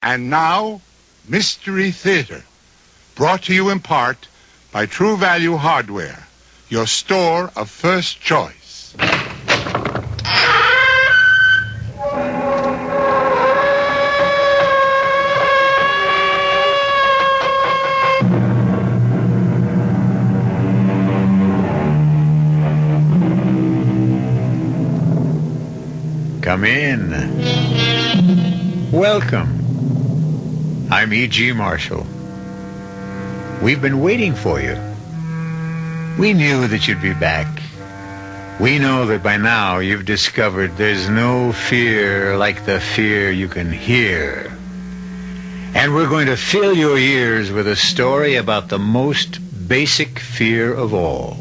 And now, Mystery Theater, brought to you in part by True Value Hardware, your store of first choice. Come in. Welcome. I'm E.G. Marshall. We've been waiting for you. We knew that you'd be back. We know that by now you've discovered there's no fear like the fear you can hear. And we're going to fill your ears with a story about the most basic fear of all,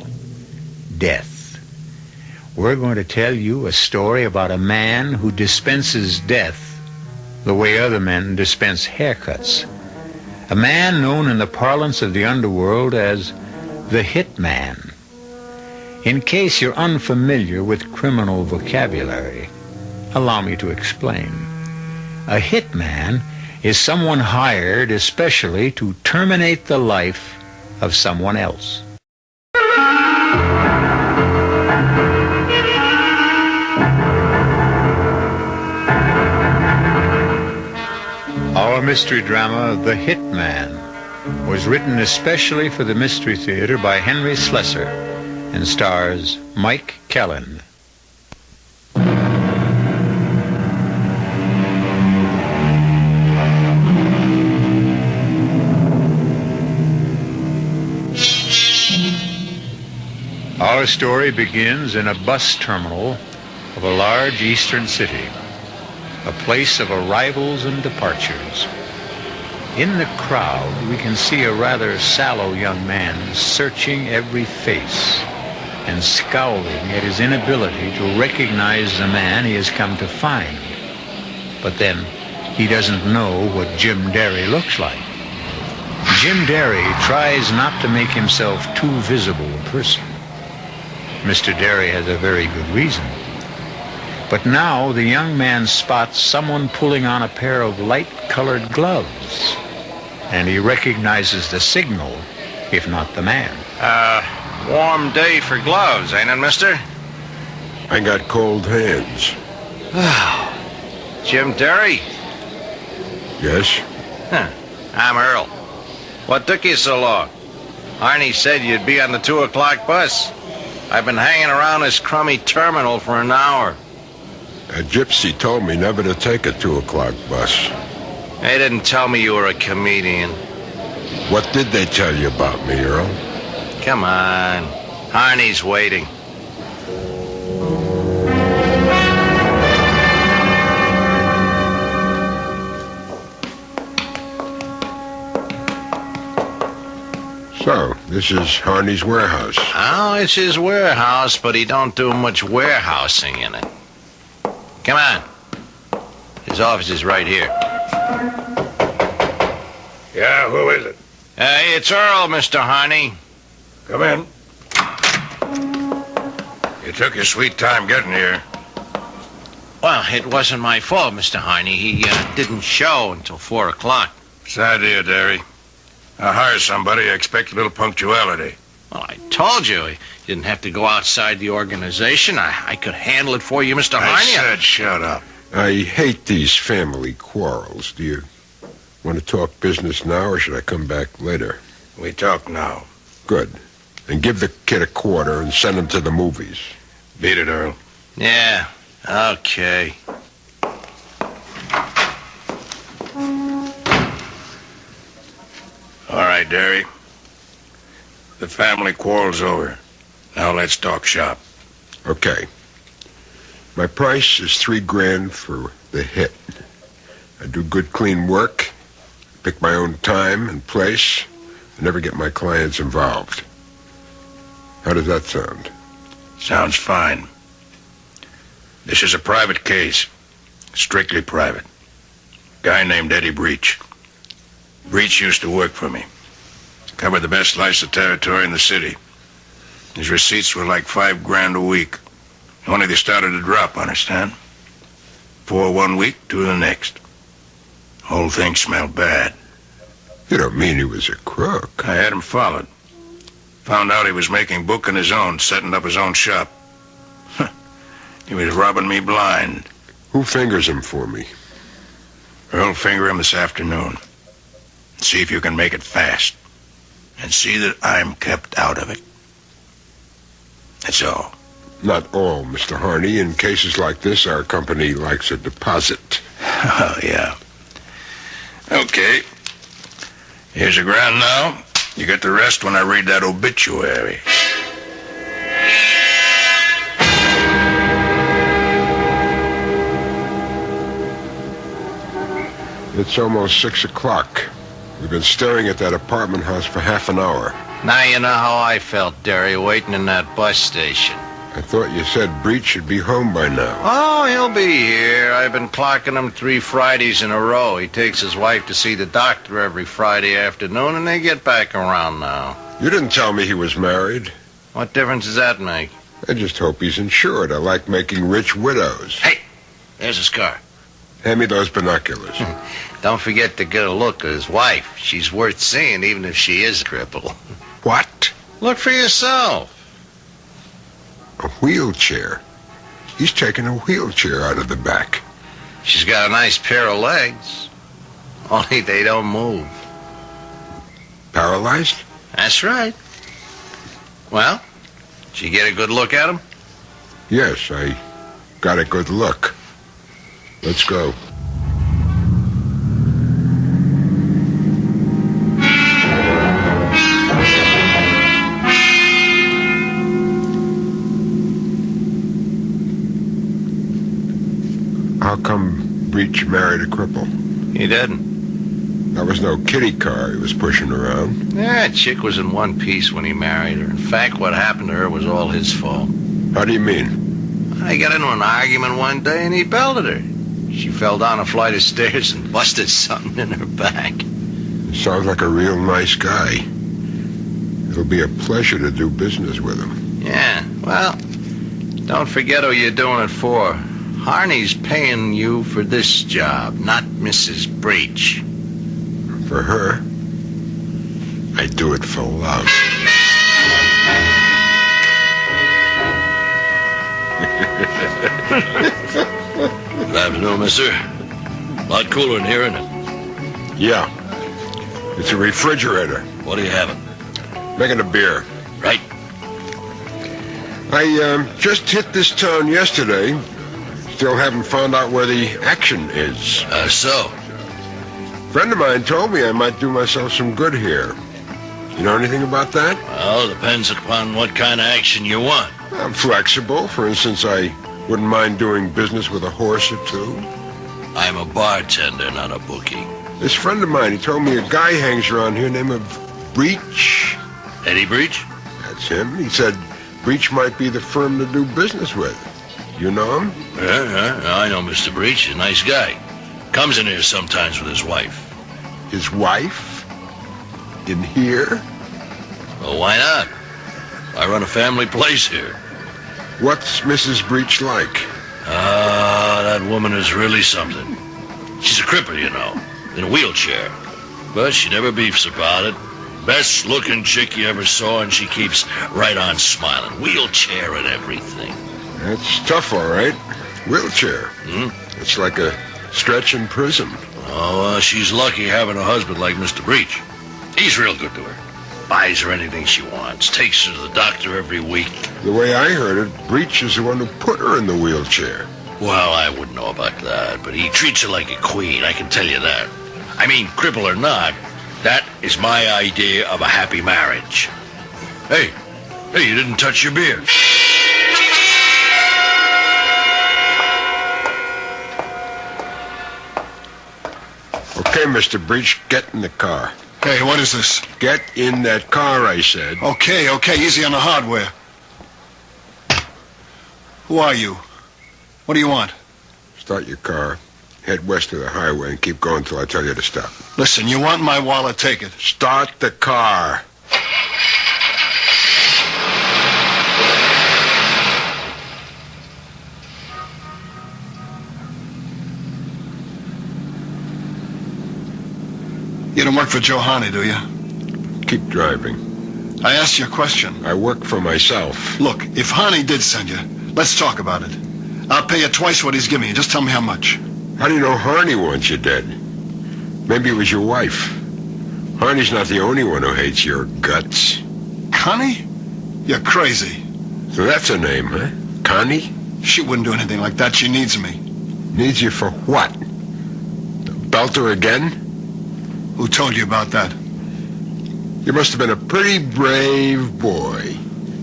death. We're going to tell you a story about a man who dispenses death the way other men dispense haircuts. A man known in the parlance of the underworld as the hitman. In case you're unfamiliar with criminal vocabulary, allow me to explain. A hitman is someone hired especially to terminate the life of someone else. Our mystery drama, The Hitman, was written especially for the Mystery Theater by Henry Slessor and stars Mike Kellen. Our story begins in a bus terminal of a large eastern city, a place of arrivals and departures. In the crowd, we can see a rather sallow young man searching every face and scowling at his inability to recognize the man he has come to find. But then, he doesn't know what Jim Derry looks like. Jim Derry tries not to make himself too visible a person. Mr. Derry has a very good reason. But now the young man spots someone pulling on a pair of light-colored gloves, and he recognizes the signal, if not the man. Warm day for gloves, ain't it, mister? I got cold hands. Jim Derry? Yes? Huh. I'm Earl. What took you so long? Arnie said you'd be on the 2 o'clock bus. I've been hanging around this crummy terminal for an hour. A gypsy told me never to take a 2 o'clock bus. They didn't tell me you were a comedian. What did they tell you about me, Earl? Come on. Arnie's waiting. So, this is Harney's warehouse. Oh, it's his warehouse, but he don't do much warehousing in it. Come on. His office is right here. Yeah, who is it? It's Earl, Mr. Harney. Come in. You took your sweet time getting here. Well, it wasn't my fault, Mr. Harney. He didn't show until 4 o'clock. Sad dear, Derry. I hire somebody, I expect a little punctuality. Well, I told you. You didn't have to go outside the organization. I could handle it for you, Mr. Harney. I said shut up. I hate these family quarrels. Do you want to talk business now, or should I come back later? We talk now. Good. And give the kid a quarter and send him to the movies. Beat it, Earl. Yeah, okay. All right, Derry. The family quarrel's over. Now let's talk shop. Okay. My price is $3,000 for the hit. I do good, clean work, pick my own time and place, and never get my clients involved. How does that sound? Sounds fine. This is a private case. Strictly private. Guy named Eddie Breach. Breach used to work for me. Covered the best slice of territory in the city. His receipts were like $5,000 a week. Only they started to drop, understand? 4 1 week, 2 the next. Whole thing smelled bad. You don't mean he was a crook? I had him followed. Found out he was making book on his own, setting up his own shop. He was robbing me blind. Who fingers him for me? Earl'll finger him this afternoon. See if you can make it fast. And see that I'm kept out of it. That's all. Not all, Mr. Harney. In cases like this, our company likes a deposit. Oh, yeah. Okay. Here's the ground now. You get the rest when I read that obituary. It's almost 6 o'clock. We've been staring at that apartment house for half an hour. Now you know how I felt, Derry, waiting in that bus station. I thought you said Breach should be home by now. Oh, he'll be here. I've been clocking him 3 Fridays in a row. He takes his wife to see the doctor every Friday afternoon, and they get back around now. You didn't tell me he was married. What difference does that make? I just hope he's insured. I like making rich widows. Hey, there's his car. Hand me those binoculars. Don't forget to get a look at his wife. She's worth seeing, even if she is a cripple. What? Look for yourself. A wheelchair? He's taken a wheelchair out of the back. She's got a nice pair of legs. Only they don't move. Paralyzed? That's right. Well, did you get a good look at him? Yes, I got a good look. Let's go. How come Breach married a cripple? He didn't. That was no kiddie car he was pushing around. That chick was in one piece when he married her. In fact, what happened to her was all his fault. How do you mean? I got into an argument one day and he belted her. She fell down a flight of stairs and busted something in her back. Sounds like a real nice guy. It'll be a pleasure to do business with him. Yeah, well, don't forget who you're doing it for. Harney's paying you for this job, not Mrs. Breach. For her, I do it for love. Good afternoon, mister. A lot cooler in here, isn't it? Yeah. It's a refrigerator. What are you having? Making a beer. Right. I just hit this town yesterday. Still haven't found out where the action is. So? A friend of mine told me I might do myself some good here. You know anything about that? Well, it depends upon what kind of action you want. I'm flexible. For instance, I wouldn't mind doing business with a horse or two. I'm a bartender, not a bookie. This friend of mine, he told me a guy hangs around here named Breach. Eddie Breach? That's him. He said Breach might be the firm to do business with. You know him? Yeah, I know Mr. Breach. He's a nice guy. Comes in here sometimes with his wife. His wife? In here? Well, why not? I run a family place here. What's Mrs. Breach like? That woman is really something. She's a cripple, you know, in a wheelchair. But she never beefs about it. Best looking chick you ever saw, and she keeps right on smiling. Wheelchair and everything. That's tough, all right. Wheelchair. Hmm? It's like a stretch in prison. Oh, she's lucky having a husband like Mr. Breach. He's real good to her. Buys her anything she wants. Takes her to the doctor every week. The way I heard it, Breach is the one who put her in the wheelchair. Well, I wouldn't know about that, but he treats her like a queen, I can tell you that. I mean, cripple or not, that is my idea of a happy marriage. Hey, you didn't touch your beer. Okay, Mr. Breach, get in the car. Hey, what is this? Get in that car, I said. Okay, easy on the hardware. Who are you? What do you want? Start your car, head west of the highway, and keep going till I tell you to stop. Listen, you want my wallet, take it. Start the car. You don't work for Joe Harney, do you? Keep driving. I asked you a question. I work for myself. Look, if Harney did send you, let's talk about it. I'll pay you twice what he's giving you. Just tell me how much. How do you know Harney wants you dead? Maybe it was your wife. Harney's not the only one who hates your guts. Connie? You're crazy. So that's a name, huh? Connie? She wouldn't do anything like that. She needs me. Needs you for what? Belt her again? Who told you about that? You must have been a pretty brave boy.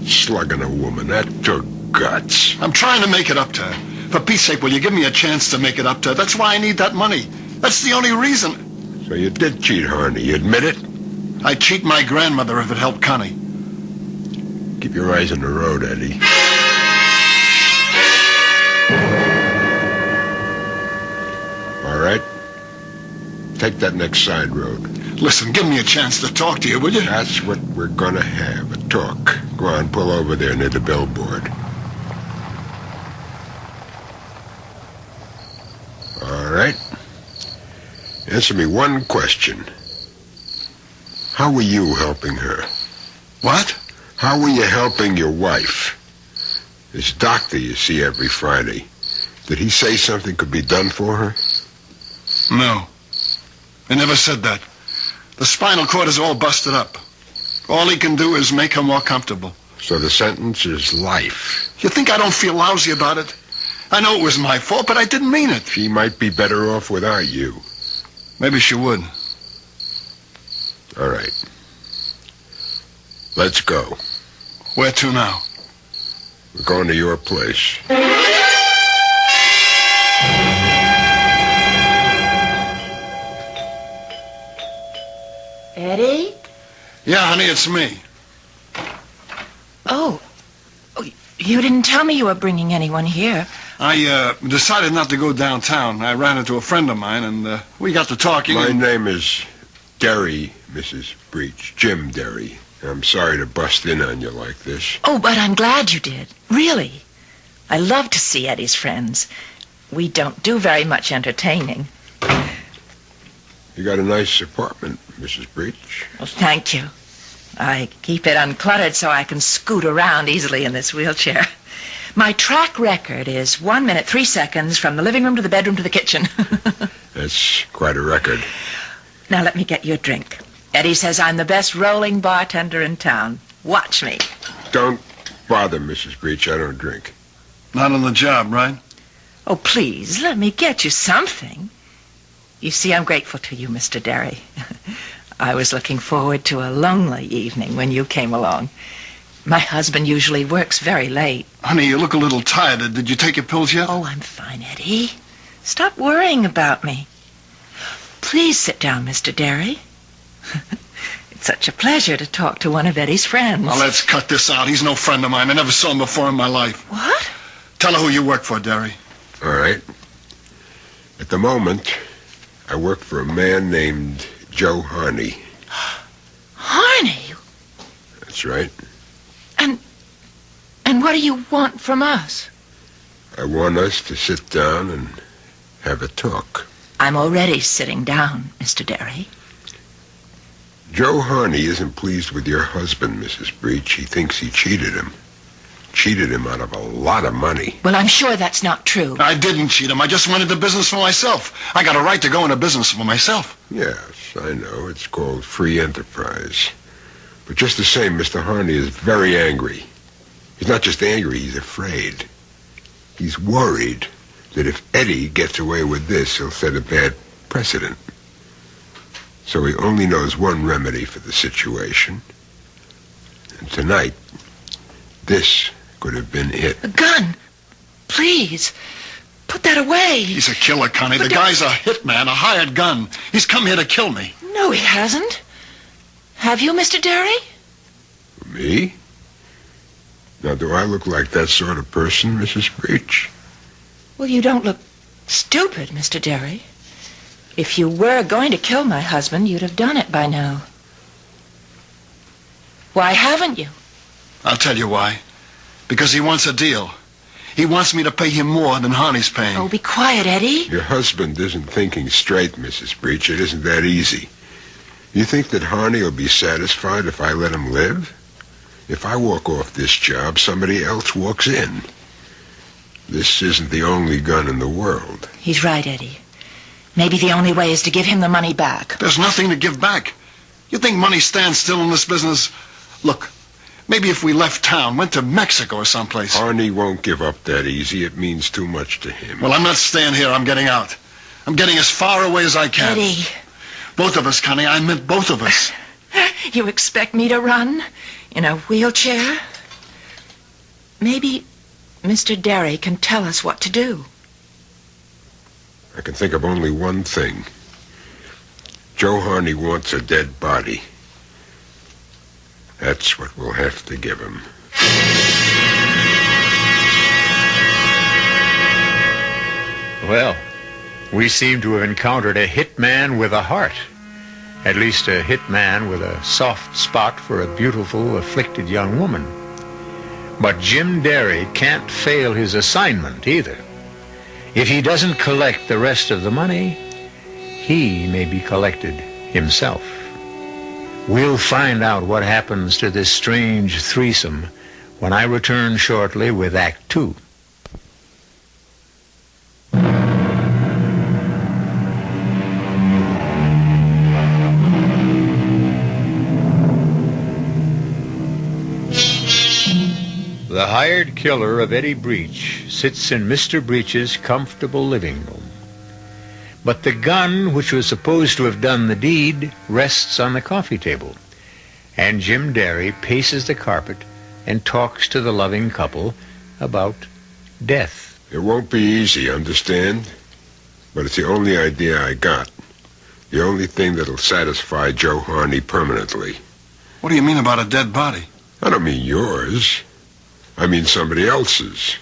Slugging a woman. That took guts. I'm trying to make it up to her. For Pete's sake, will you give me a chance to make it up to her? That's why I need that money. That's the only reason. So you did cheat Harney. You admit it? I'd cheat my grandmother if it helped Connie. Keep your eyes on the road, Eddie. All right. Take that next side road. Listen, give me a chance to talk to you, will you? That's what we're gonna have, a talk. Go on, pull over there near the billboard. All right. Answer me one question. How were you helping her? What? How were you helping your wife? This doctor you see every Friday, did he say something could be done for her? No. I never said that. The spinal cord is all busted up. All he can do is make her more comfortable. So the sentence is life. You think I don't feel lousy about it? I know it was my fault, but I didn't mean it. She might be better off without you. Maybe she would. All right. Let's go. Where to now? We're going to your place. Eddie? Yeah, honey, it's me. Oh, you didn't tell me you were bringing anyone here. I decided not to go downtown. I ran into a friend of mine, and we got to talking. My name is Derry, Mrs. Breach. Jim Derry. I'm sorry to bust in on you like this. Oh, but I'm glad you did. Really. I love to see Eddie's friends. We don't do very much entertaining. You got a nice apartment, Mrs. Breach. Well, thank you. I keep it uncluttered so I can scoot around easily in this wheelchair. My track record is 1 minute, 3 seconds from the living room to the bedroom to the kitchen. That's quite a record. Now let me get you a drink. Eddie says I'm the best rolling bartender in town. Watch me. Don't bother, Mrs. Breach. I don't drink. Not on the job, right? Oh, please, let me get you something. You see, I'm grateful to you, Mr. Derry. I was looking forward to a lonely evening when you came along. My husband usually works very late. Honey, you look a little tired. Did you take your pills yet? Oh, I'm fine, Eddie. Stop worrying about me. Please sit down, Mr. Derry. It's such a pleasure to talk to one of Eddie's friends. Now, let's cut this out. He's no friend of mine. I never saw him before in my life. What? Tell her who you work for, Derry. All right. At the moment, I work for a man named Joe Harney. Harney? That's right. And what do you want from us? I want us to sit down and have a talk. I'm already sitting down, Mr. Derry. Joe Harney isn't pleased with your husband, Mrs. Breach. He thinks he cheated him. Cheated him out of a lot of money. Well, I'm sure that's not true. I didn't cheat him. I just went into business for myself. I got a right to go into business for myself. Yes, I know. It's called free enterprise. But just the same, Mr. Harney is very angry. He's not just angry, he's afraid. He's worried that if Eddie gets away with this, he'll set a bad precedent. So he only knows one remedy for the situation. And tonight, this could have been it. A gun. Please. Put that away. He's a killer, Connie. The guy's a hitman, a hired gun. He's come here to kill me. No, he hasn't. Have you, Mr. Derry? Me? Now, do I look like that sort of person, Mrs. Breach? Well, you don't look stupid, Mr. Derry. If you were going to kill my husband, you'd have done it by now. Why haven't you? I'll tell you why. Because he wants a deal. He wants me to pay him more than Harney's paying. Oh, be quiet, Eddie. Your husband isn't thinking straight, Mrs. Breach. It isn't that easy. You think that Harney will be satisfied if I let him live? If I walk off this job, somebody else walks in. This isn't the only gun in the world. He's right, Eddie. Maybe the only way is to give him the money back. There's nothing to give back. You think money stands still in this business? Look, maybe if we left town, went to Mexico or someplace. Harney won't give up that easy. It means too much to him. Well, I'm not staying here. I'm getting out. I'm getting as far away as I can. Eddie. Both of us, Connie. I meant both of us. You expect me to run? In a wheelchair? Maybe Mr. Derry can tell us what to do. I can think of only one thing. Joe Harney wants a dead body. That's what we'll have to give him. Well, we seem to have encountered a hitman with a heart. At least a hitman with a soft spot for a beautiful, afflicted young woman. But Jim Derry can't fail his assignment either. If he doesn't collect the rest of the money, he may be collected himself. We'll find out what happens to this strange threesome when I return shortly with Act 2. The hired killer of Eddie Breach sits in Mr. Breach's comfortable living room. But the gun which was supposed to have done the deed rests on the coffee table, and Jim Derry paces the carpet and talks to the loving couple about death. It won't be easy, understand? But it's the only idea I got. The only thing that'll satisfy Joe Harney permanently. What do you mean about a dead body? I don't mean yours. I mean somebody else's.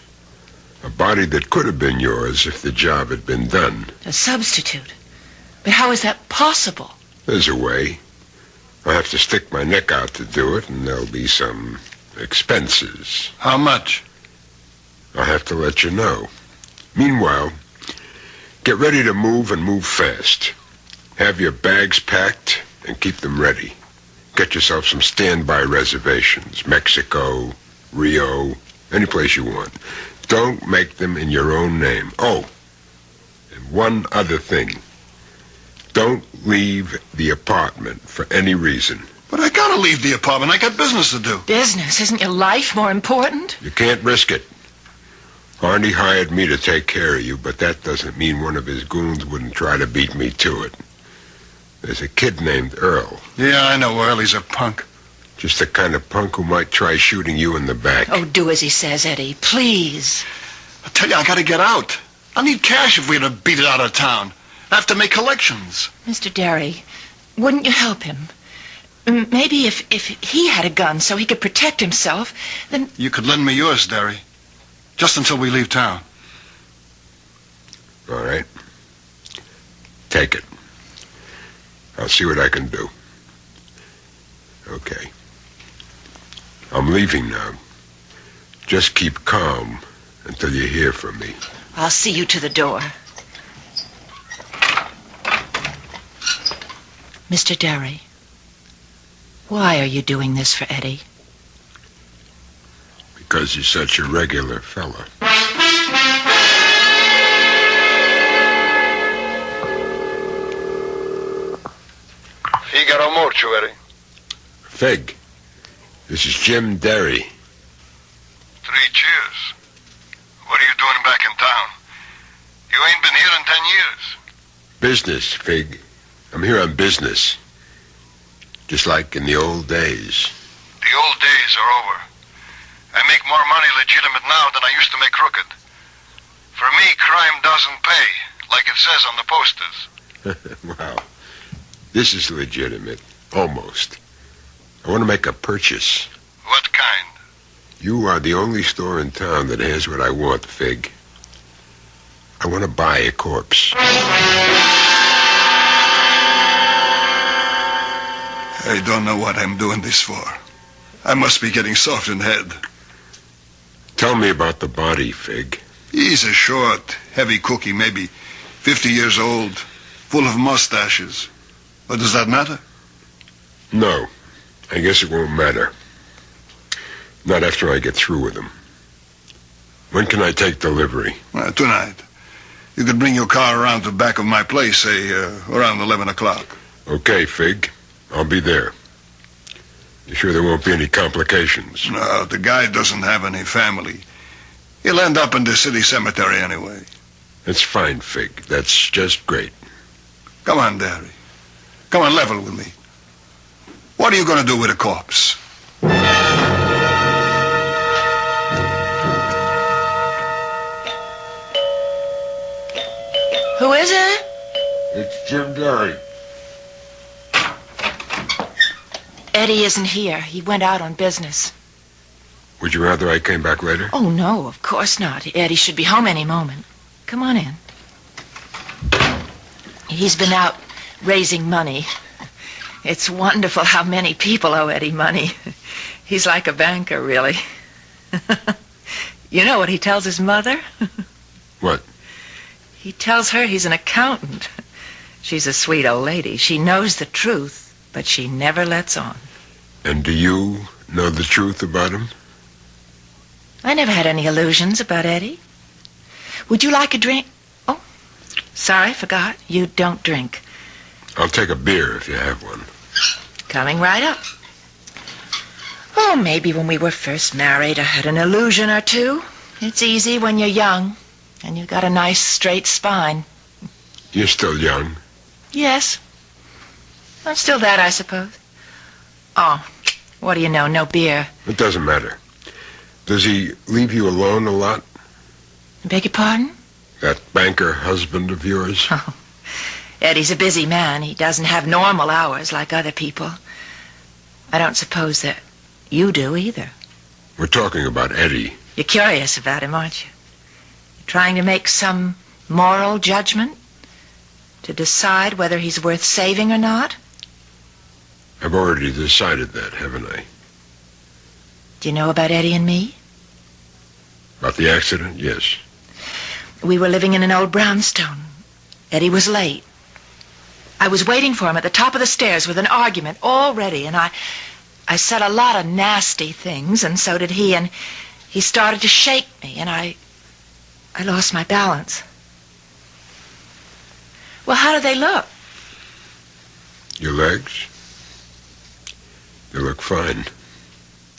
A body that could have been yours if the job had been done. A substitute? But how is that possible? There's a way. I have to stick my neck out to do it, and there'll be some expenses. How much? I'll have to let you know. Meanwhile, get ready to move and move fast. Have your bags packed and keep them ready. Get yourself some standby reservations. Mexico, Rio, any place you want. Don't make them in your own name. Oh, and one other thing. Don't leave the apartment for any reason. But I gotta leave the apartment. I got business to do. Business? Isn't your life more important? You can't risk it. Harney hired me to take care of you, but that doesn't mean one of his goons wouldn't try to beat me to it. There's a kid named Earl. Yeah, I know Earl. He's a punk. Just the kind of punk who might try shooting you in the back. Oh, do as he says, Eddie. Please. I tell you, I gotta get out. I need cash if we're to beat it out of town. I have to make collections. Mr. Derry, wouldn't you help him? Maybe if he had a gun so he could protect himself, then... You could lend me yours, Derry. Just until we leave town. All right. Take it. I'll see what I can do. Okay. I'm leaving now. Just keep calm until you hear from me. I'll see you to the door. Mr. Derry, why are you doing this for Eddie? Because he's such a regular fella. Figaro Mortuary. Fig, this is Jim Derry. 3 cheers. What are you doing back in town? You ain't been here in 10 years. Business, Fig. I'm here on business. Just like in the old days. The old days are over. I make more money legitimate now than I used to make crooked. For me, crime doesn't pay, like it says on the posters. Wow. This is legitimate. Almost. I want to make a purchase. What kind? You are the only store in town that has what I want, Fig. I want to buy a corpse. I don't know what I'm doing this for. I must be getting soft in the head. Tell me about the body, Fig. He's a short, heavy cookie, maybe 50 years old, full of mustaches. What does that matter? No. I guess it won't matter. Not after I get through with him. When can I take delivery? Tonight. You could bring your car around to the back of my place, say, around 11 o'clock. Okay, Fig. I'll be there. You sure there won't be any complications? No, the guy doesn't have any family. He'll end up in the city cemetery anyway. That's fine, Fig. That's just great. Come on, Derry. Come on, level with me. What are you going to do with a corpse? Who is it? It's Jim Derry. Eddie isn't here. He went out on business. Would you rather I came back later? Oh, no, of course not. Eddie should be home any moment. Come on in. He's been out raising money. It's wonderful how many people owe Eddie money. He's like a banker, really. You know what he tells his mother? What? He tells her he's an accountant. She's a sweet old lady. She knows the truth, but she never lets on. And do you know the truth about him? I never had any illusions about Eddie. Would you like a drink? Oh, sorry, forgot. You don't drink. I'll take a beer if you have one. Coming right up. Oh, maybe when we were first married, I had an illusion or two. It's easy when you're young, and you've got a nice straight spine. You're still young. Yes. I'm still that, I suppose. Oh, what do you know? No beer. It doesn't matter. Does he leave you alone a lot? Beg your pardon? That banker husband of yours? Oh, Eddie's a busy man. He doesn't have normal hours like other people. I don't suppose that you do either. We're talking about Eddie. You're curious about him, aren't you? You're trying to make some moral judgment? To decide whether he's worth saving or not? I've already decided that, haven't I? Do you know about Eddie and me? About the accident? Yes. We were living in an old brownstone. Eddie was late. I was waiting for him at the top of the stairs with an argument all ready, and I said a lot of nasty things, and so did he, and he started to shake me, and I lost my balance. Well, how do they look? Your legs? They look fine.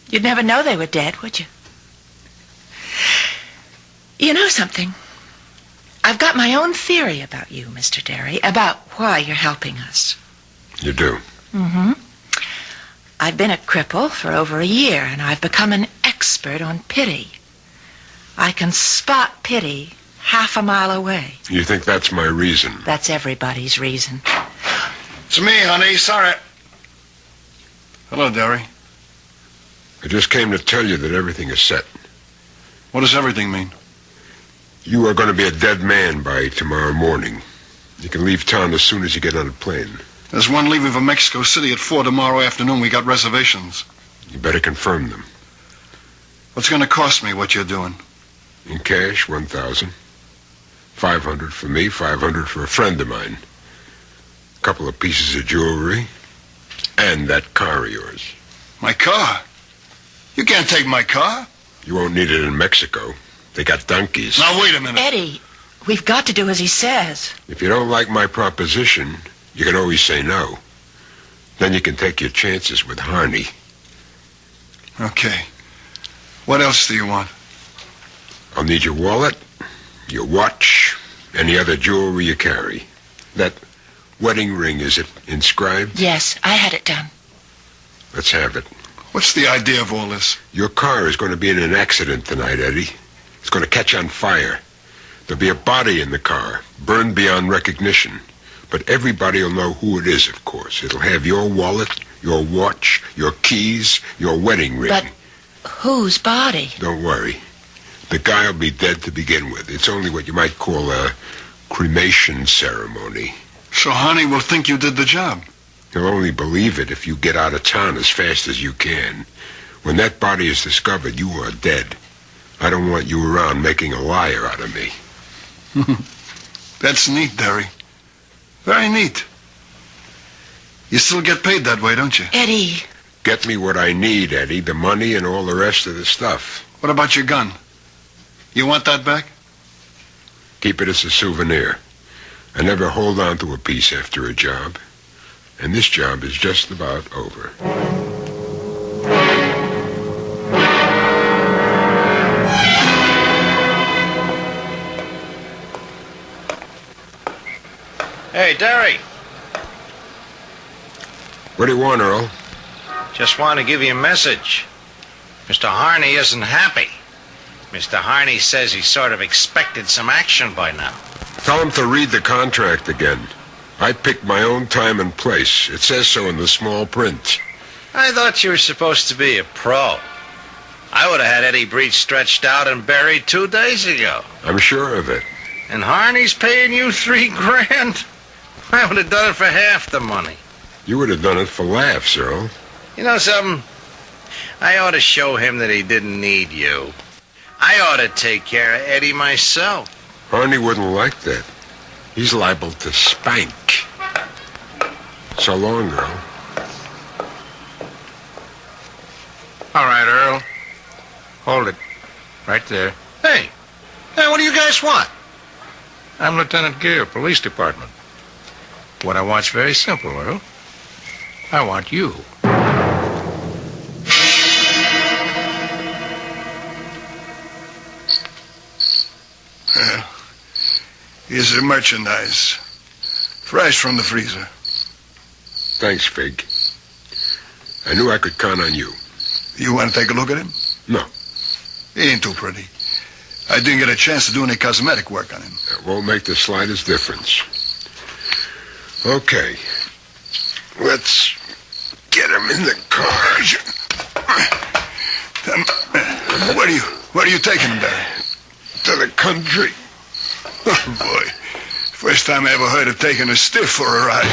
You'd never know they were dead, would you? You know something? I've got my own theory about you, Mr. Derry, about why you're helping us. You do? Mm-hmm. I've been a cripple for over a year, and I've become an expert on pity. I can spot pity half a mile away. You think that's my reason? That's everybody's reason. It's me, honey. Sorry. Hello, Derry. I just came to tell you that everything is set. What does everything mean? You are going to be a dead man by tomorrow morning. You can leave town as soon as you get on a plane. There's one leaving for Mexico City at 4 tomorrow afternoon. We got reservations. You better confirm them. What's going to cost me what you're doing? In cash, $1,000. $500 for me, $500 for a friend of mine. A couple of pieces of jewelry. And that car of yours. My car? You can't take my car. You won't need it in Mexico. They got donkeys. Now, wait a minute. Eddie, we've got to do as he says. If you don't like my proposition, you can always say no. Then you can take your chances with Harney. Okay. What else do you want? I'll need your wallet, your watch, any other jewelry you carry. That wedding ring, is it inscribed? Yes, I had it done. Let's have it. What's the idea of all this? Your car is going to be in an accident tonight, Eddie. It's going to catch on fire. There'll be a body in the car, burned beyond recognition. But everybody will know who it is, of course. It'll have your wallet, your watch, your keys, your wedding ring. But whose body? Don't worry. The guy will be dead to begin with. It's only what you might call a cremation ceremony. So Honey will think you did the job. He'll only believe it if you get out of town as fast as you can. When that body is discovered, you are dead. I don't want you around making a liar out of me. That's neat, Derry. Very neat. You still get paid that way, don't you? Eddie. Get me what I need, Eddie. The money and all the rest of the stuff. What about your gun? You want that back? Keep it as a souvenir. I never hold on to a piece after a job. And this job is just about over. Hey, Derry. What do you want, Earl? Just want to give you a message. Mr. Harney isn't happy. Mr. Harney says he sort of expected some action by now. Tell him to read the contract again. I picked my own time and place. It says so in the small print. I thought you were supposed to be a pro. I would have had Eddie Breach stretched out and buried 2 days ago. I'm sure of it. And Harney's paying you $3,000? I would have done it for half the money. You would have done it for laughs, Earl. You know something? I ought to show him that he didn't need you. I ought to take care of Eddie myself. Harney wouldn't like that. He's liable to spank. So long, Earl. All right, Earl. Hold it. Right there. Hey, what do you guys want? I'm Lieutenant Gear, Police Department. What I want's very simple, Earl. I want you. Here's the merchandise. Fresh from the freezer. Thanks, Fig. I knew I could count on you. You want to take a look at him? No. He ain't too pretty. I didn't get a chance to do any cosmetic work on him. It won't make the slightest difference. Okay. Let's get him in the car. Where are you taking him, Derry? To the country. Oh, boy. First time I ever heard of taking a stiff for a ride.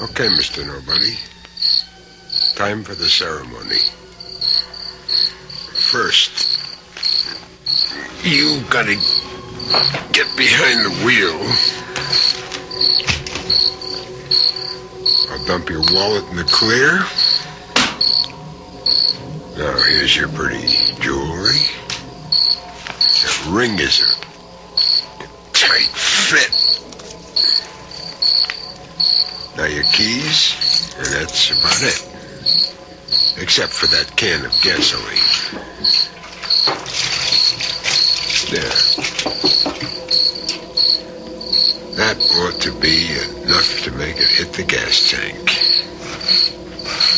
Okay, Mr. Nobody. Time for the ceremony. First, you gotta get behind the wheel. I'll dump your wallet in the clear. Now, here's your pretty jewelry. That ring is a tight fit. Now your keys, and that's about it. Except for that can of gasoline. There. That ought to be enough to make it hit the gas tank.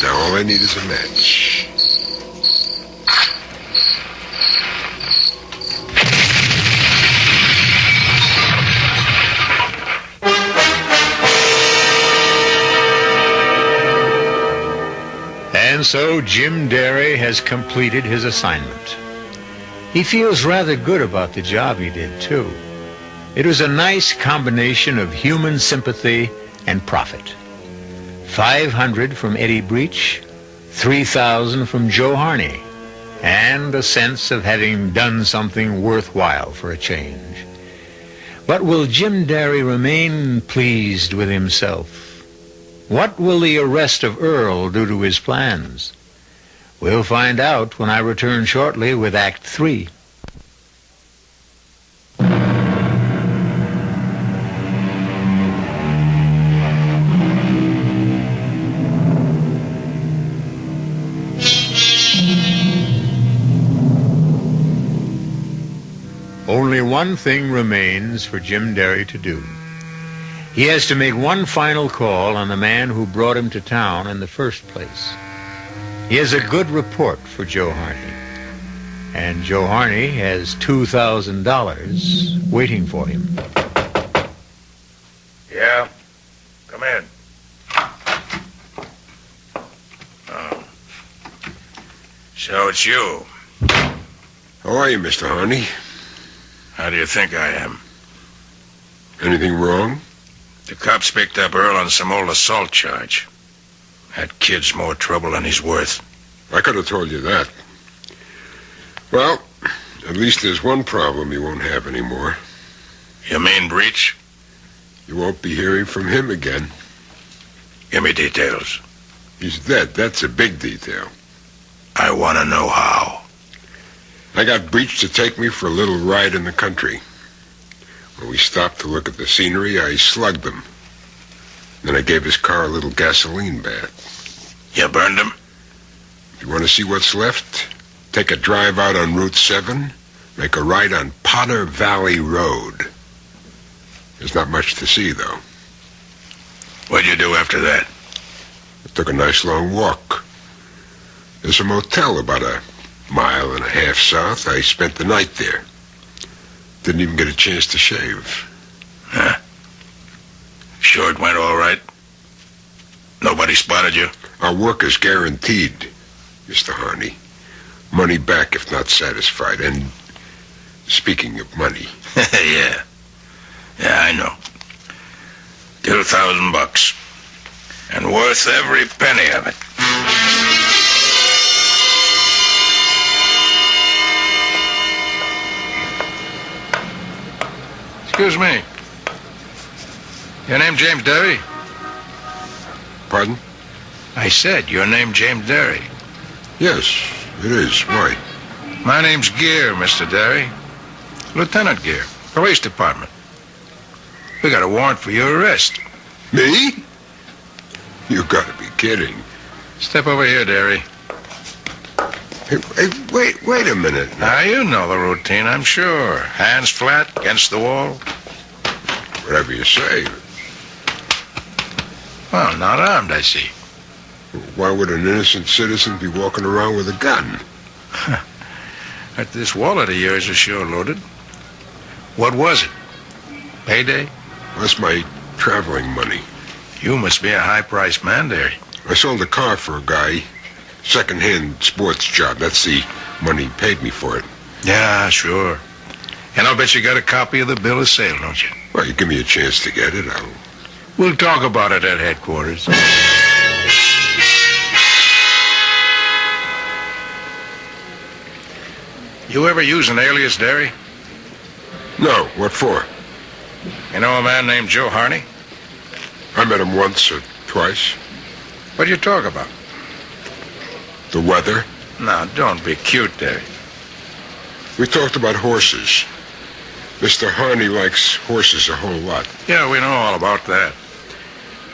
Now all I need is a match. And so Jim Derry has completed his assignment. He feels rather good about the job he did, too. It was a nice combination of human sympathy and profit. $500 from Eddie Breach, $3,000 from Joe Harney, and a sense of having done something worthwhile for a change. But will Jim Derry remain pleased with himself? What will the arrest of Earl do to his plans? We'll find out when I return shortly with Act 3. Only one thing remains for Jim Derry to do. He has to make one final call on the man who brought him to town in the first place. He has a good report for Joe Harney. And Joe Harney has $2,000 waiting for him. Yeah? Come in. Oh. So it's you. How are you, Mr. Harney? How do you think I am? Anything wrong? The cops picked up Earl on some old assault charge. That kid's more trouble than he's worth. I could have told you that. Well, at least there's one problem you won't have anymore. You mean Breach? You won't be hearing from him again. Give me details. He's dead. That's a big detail. I want to know how. I got Breach to take me for a little ride in the country. When we stopped to look at the scenery, I slugged him. Then I gave his car a little gasoline bath. You burned him? If you want to see what's left, take a drive out on Route 7, make a right on Potter Valley Road. There's not much to see, though. What'd you do after that? I took a nice long walk. There's a motel about a mile and a half south. I spent the night there. Didn't even get a chance to shave. Huh? Sure it went all right? Nobody spotted you? Our work is guaranteed, Mr. Harney. Money back if not satisfied. And speaking of money... Yeah. Yeah, I know. $2,000. And worth every penny of it. Excuse me. Your name James Derry? Pardon? I said your name James Derry. Yes, it is. Why? My name's Gear, Mr. Derry. Lieutenant Gear, Police Department. We got a warrant for your arrest. Me? You gotta be kidding. Step over here, Derry. Hey, wait a minute. Now, you know the routine, I'm sure. Hands flat against the wall. Whatever you say. Well, not armed, I see. Why would an innocent citizen be walking around with a gun? This wallet of yours is sure loaded. What was it? Payday? That's my traveling money. You must be a high-priced man, Derry. I sold a car for a guy. Second-hand sports job. That's the money he paid me for it. Yeah, sure. And I'll bet you got a copy of the bill of sale, don't you? Well, you give me a chance to get it, We'll talk about it at headquarters. You ever use an alias, Derry? No, what for? You know a man named Joe Harney? I met him once or twice. What do you talk about? The weather. Now, don't be cute, Derry. We talked about horses. Mr. Harney likes horses a whole lot. Yeah, we know all about that.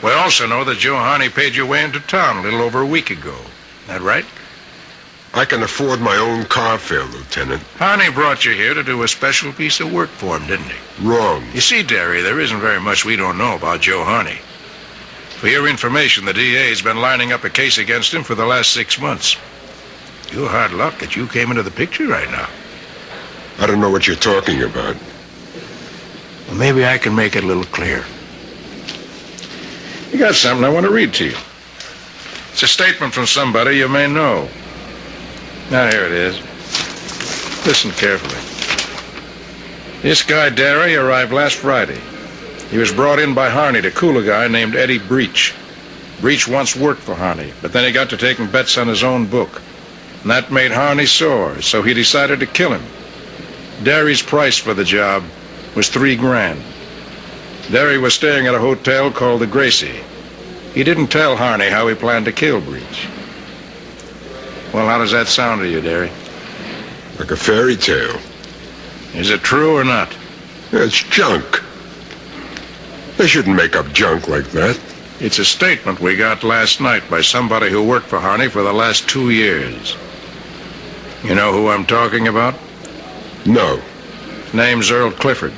We also know that Joe Harney paid your way into town a little over a week ago. That right? I can afford my own car fare, Lieutenant. Harney brought you here to do a special piece of work for him, didn't he? Wrong. You see, Derry, there isn't very much we don't know about Joe Harney. For your information, the DA's been lining up a case against him for the last 6 months. You're hard luck that you came into the picture right now. I don't know what you're talking about. Well, maybe I can make it a little clearer. You got something I want to read to you. It's a statement from somebody you may know. Now, here it is. Listen carefully. This guy, Derry, arrived last Friday. He was brought in by Harney to cool a guy named Eddie Breach. Breach once worked for Harney, but then he got to taking bets on his own book. And that made Harney sore, so he decided to kill him. Derry's price for the job was $3,000. Derry was staying at a hotel called the Gracie. He didn't tell Harney how he planned to kill Breach. Well, how does that sound to you, Derry? Like a fairy tale. Is it true or not? It's junk. They shouldn't make up junk like that. It's a statement we got last night by somebody who worked for Harney for the last 2 years. You know who I'm talking about? No. His name's Earl Clifford.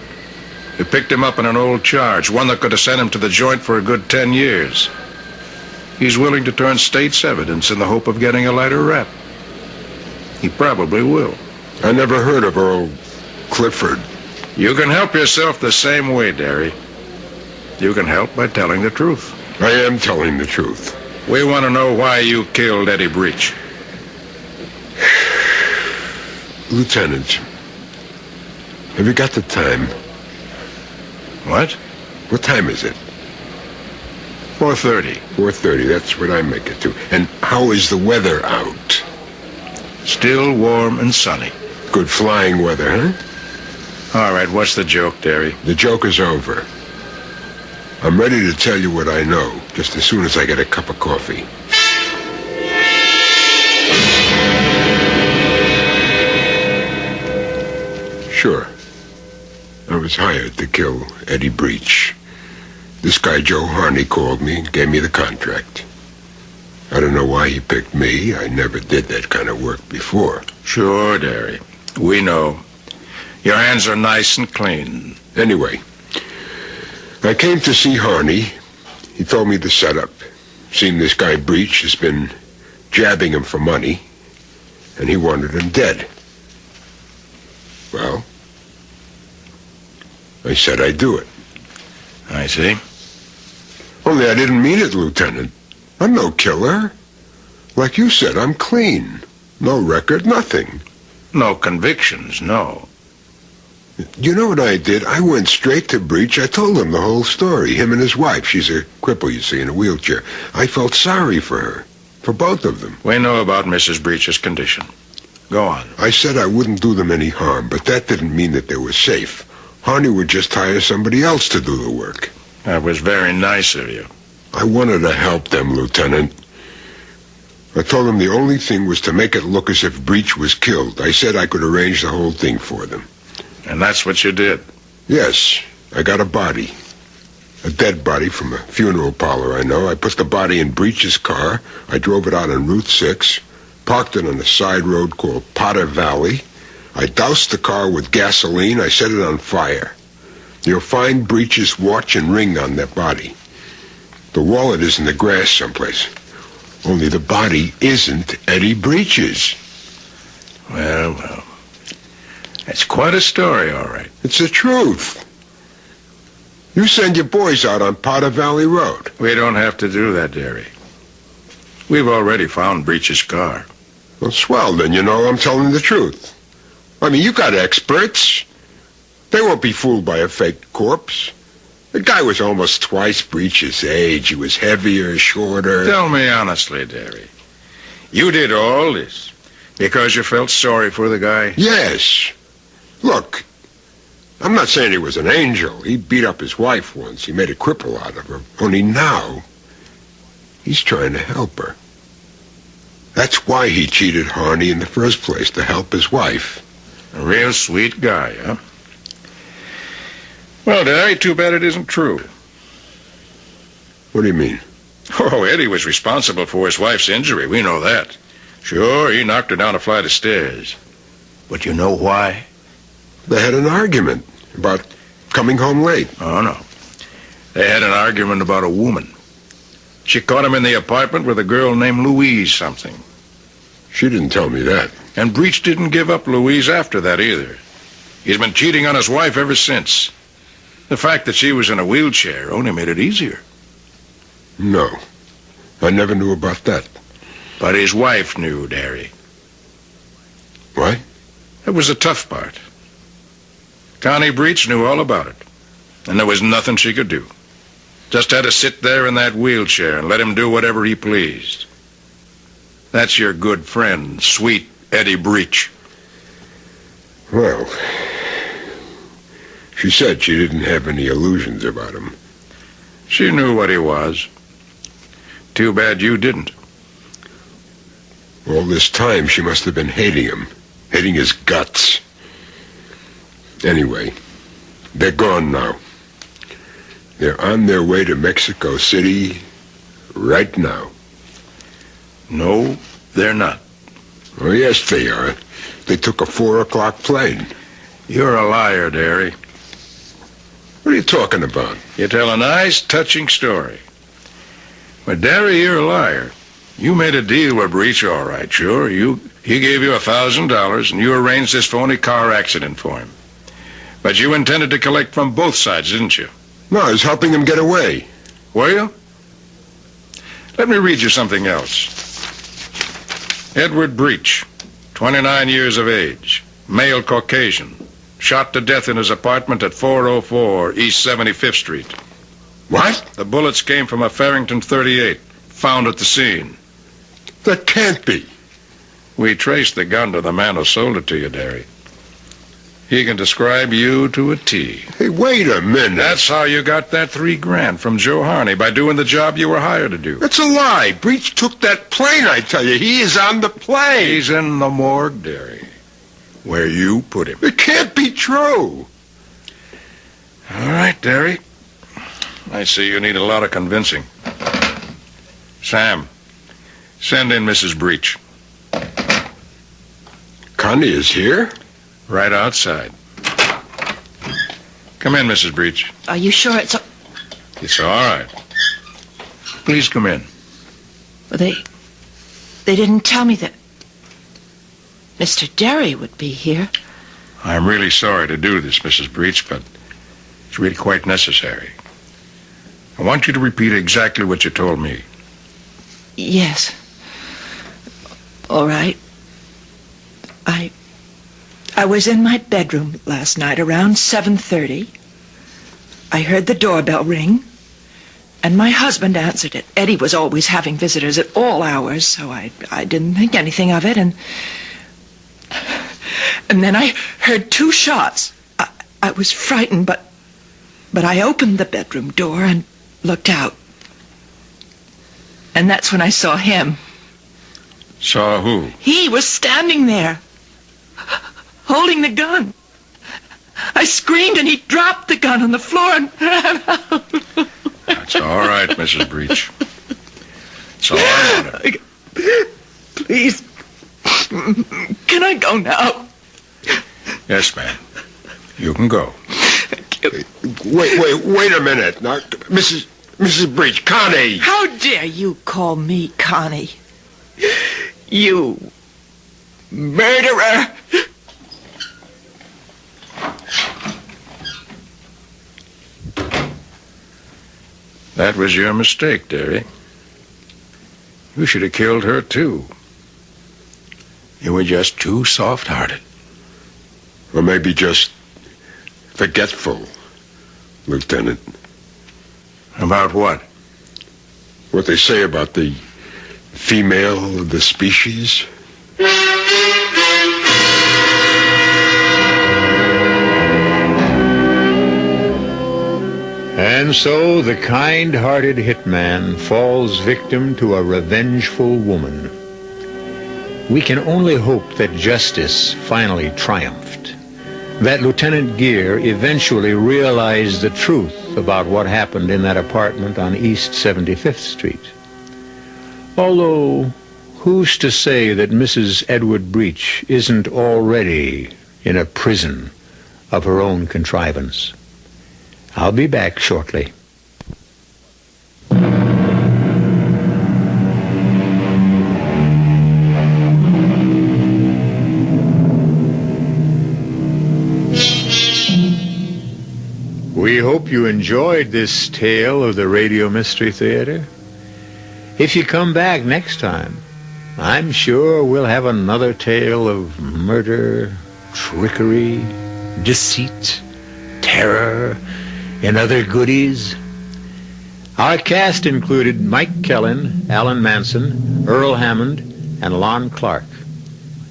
We picked him up in an old charge, one that could have sent him to the joint for a good 10 years. He's willing to turn state's evidence in the hope of getting a lighter rap. He probably will. I never heard of Earl Clifford. You can help yourself the same way, Derry. You can help by telling the truth. I am telling the truth. We want to know why you killed Eddie Breach. Lieutenant, have you got the time? What? What time is it? 4:30. 4:30, that's what I make it to. And how is the weather out? Still warm and sunny. Good flying weather, huh? All right, what's the joke, Derry? The joke is over. I'm ready to tell you what I know, just as soon as I get a cup of coffee. Sure. I was hired to kill Eddie Breach. This guy, Joe Harney, called me and gave me the contract. I don't know why he picked me. I never did that kind of work before. Sure, Derry. We know. Your hands are nice and clean. Anyway, I came to see Harney. He told me the setup. Seen this guy Breach has been jabbing him for money, and he wanted him dead. Well, I said I'd do it. I see. Only I didn't mean it, Lieutenant. I'm no killer. Like you said, I'm clean. No record, nothing. No convictions, no. You know what I did? I went straight to Breach. I told him the whole story. Him and his wife. She's a cripple, you see, in a wheelchair. I felt sorry for her. For both of them. We know about Mrs. Breach's condition. Go on. I said I wouldn't do them any harm, but that didn't mean that they were safe. Harney would just hire somebody else to do the work. That was very nice of you. I wanted to help them, Lieutenant. I told them the only thing was to make it look as if Breach was killed. I said I could arrange the whole thing for them. And that's what you did? Yes. I got a body. A dead body from a funeral parlor I know. I put the body in Breach's car. I drove it out on Route 6, parked it on a side road called Potter Valley. I doused the car with gasoline. I set it on fire. You'll find Breach's watch and ring on that body. The wallet is in the grass someplace. Only the body isn't Eddie Breach's. Well, well. That's quite a story, all right. It's the truth. You send your boys out on Potter Valley Road. We don't have to do that, Derry. We've already found Breach's car. Well, swell, then you know I'm telling the truth. I mean, you got experts. They won't be fooled by a fake corpse. The guy was almost twice Breach's age. He was heavier, shorter. Tell me honestly, Derry. You did all this because you felt sorry for the guy? Yes. Look, I'm not saying he was an angel. He beat up his wife once. He made a cripple out of her. Only now, he's trying to help her. That's why he cheated Harney in the first place, to help his wife. A real sweet guy, huh? Well, Derry, too bad it isn't true. What do you mean? Oh, Eddie was responsible for his wife's injury. We know that. Sure, he knocked her down a flight of stairs. But you know why? They had an argument about coming home late. Oh, no. They had an argument about a woman. She caught him in the apartment with a girl named Louise something. She didn't tell me that. And Breach didn't give up Louise after that either. He's been cheating on his wife ever since. The fact that she was in a wheelchair only made it easier. No. I never knew about that. But his wife knew, Derry. What? That was the tough part. Connie Breach knew all about it. And there was nothing she could do. Just had to sit there in that wheelchair and let him do whatever he pleased. That's your good friend, sweet Eddie Breach. Well, she said she didn't have any illusions about him. She knew what he was. Too bad you didn't. All this time, she must have been hating him, hating his guts. Anyway, they're gone now. They're on their way to Mexico City right now. No, they're not. Oh, yes, they are. They took a 4 o'clock plane. You're a liar, Derry. What are you talking about? You tell a nice, touching story. But, Derry, you're a liar. You made a deal with Breach, all right, sure. He gave you $1,000, and you arranged this phony car accident for him. But you intended to collect from both sides, didn't you? No, I was helping him get away. Were you? Let me read you something else. Edward Breach, 29 years of age, male Caucasian, shot to death in his apartment at 404 East 75th Street. What? The bullets came from a Farrington .38, found at the scene. That can't be. We traced the gun to the man who sold it to you, Derry. He can describe you to a T. Hey, wait a minute. That's how you got that $3,000 from Joe Harney, by doing the job you were hired to do. That's a lie. Breach took that plane, I tell you. He is on the plane. He's in the morgue, Derry, where you put him. It can't be true. All right, Derry. I see you need a lot of convincing. Sam, send in Mrs. Breach. Connie is here? Right outside. Come in, Mrs. Breach. Are you sure it's... It's all right. Please come in. Well, they didn't tell me that Mr. Derry would be here. I'm really sorry to do this, Mrs. Breach, but it's really quite necessary. I want you to repeat exactly what you told me. Yes. All right. I was in my bedroom last night around 7:30. I heard the doorbell ring, and my husband answered it. Eddie was always having visitors at all hours, so I didn't think anything of it, and then I heard 2 shots. I was frightened, but I opened the bedroom door and looked out. And that's when I saw him. Saw who? He was standing there, holding the gun. I screamed and he dropped the gun on the floor and ran out. That's all right, Mrs. Breach. It's all I wanted. Please, can I go now? Yes, ma'am. You can go. Wait a minute. Now, Mrs. Breach, Connie. How dare you call me Connie? You murderer. That was your mistake, Derry. You should have killed her, too. You were just too soft-hearted. Or maybe just forgetful, Lieutenant. About what? What they say about the female of the species. And so the kind-hearted hitman falls victim to a revengeful woman. We can only hope that justice finally triumphed, that Lieutenant Gere eventually realized the truth about what happened in that apartment on East 75th Street. Although, who's to say that Mrs. Edward Breach isn't already in a prison of her own contrivance? I'll be back shortly. We hope you enjoyed this tale of the Radio Mystery Theater. If you come back next time, I'm sure we'll have another tale of murder, trickery, deceit, terror, and other goodies. Our cast included Mike Kellen, Alan Manson, Earl Hammond, and Lon Clark.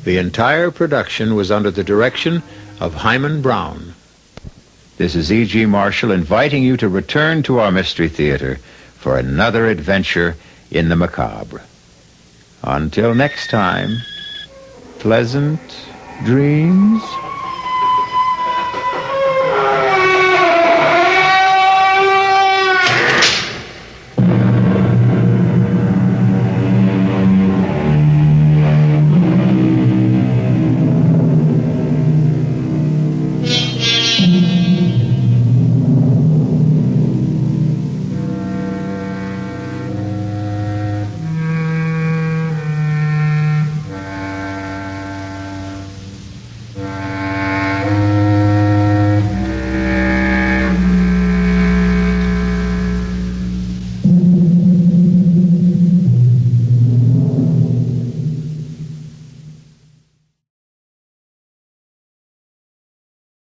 The entire production was under the direction of Hyman Brown. This is E.G. Marshall inviting you to return to our Mystery Theater for another adventure in the macabre. Until next time, pleasant dreams.